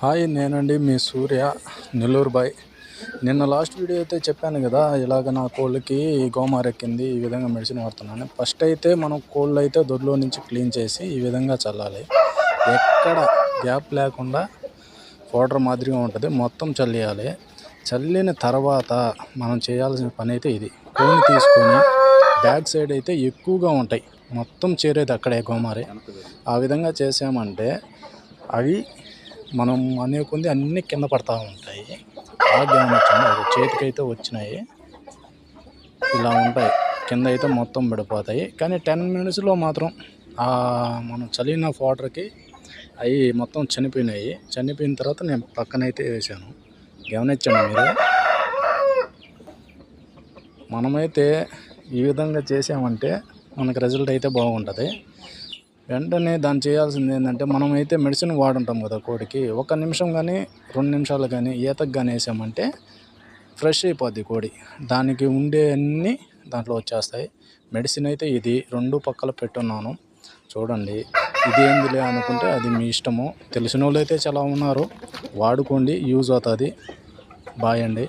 Hi, నేనండి మీ సూర్య, Nellore bye. నిన్న last video అయితే చెప్పాను కదా, ఇలాగ నా కోళ్ళకి గోమారెక్కింది, ఈ విధంగా మెడిసిన్ వాడుతున్నాను. ఫస్ట్ అయితే మనం కోళ్ళు అయితే దొడ్లో నుంచి క్లీన్ చేసి ఈ విధంగా చల్లాలి. ఎక్కడ గ్యాప్ లేకుండా పౌడర్ మాదిరిగా ఉంటుంది, మొత్తం చల్లేయాలి. చల్లిన తర్వాత మనం చేయాల్సిన పని అయితే ఇది. కోడిని తీసుకొని బ్యాక్ సైడ్ అయితే ఎక్కువగా ఉంటాయి, మొత్తం చేరేది అక్కడే గోమారే. ఆ విధంగా చేసామంటే అవి మనం అనే కొంది అన్నీ కింద పడతా ఉంటాయి. ఆగ్యం వచ్చింది, అది చేతికైతే వచ్చినాయి, ఇలా ఉంటాయి. కింద అయితే మొత్తం పడిపోతాయి. కానీ 10 minutesలో మాత్రం మనం చల్లిన పౌడర్కి అవి మొత్తం చనిపోయినాయి. చనిపోయిన తర్వాత నేను పక్కనైతే వేసాను. గమనించండి మీరు. మనమైతే ఈ విధంగా చేసామంటే మనకు రిజల్ట్ అయితే బాగుంటుంది. వెంటనే దాన్ని చేయాల్సింది ఏంటంటే, మనమైతే మెడిసిన్ వాడుంటాం కదా కోడికి, 1 నిమిషం కానీ 2 నిమిషాలు కానీ ఈతకు కానీ వేసామంటే ఫ్రెష్ అయిపోద్ది కోడి. దానికి ఉండే అన్నీ దాంట్లో వచ్చేస్తాయి. మెడిసిన్ అయితే ఇది 2 పక్కల పెట్టున్నాను చూడండి. ఇది ఏందిలే అనుకుంటే అది మీ ఇష్టము. తెలిసిన వాళ్ళు అయితే చాలా ఉన్నారు, వాడుకోండి, యూజ్ అవుతుంది. బాయ్ అండి.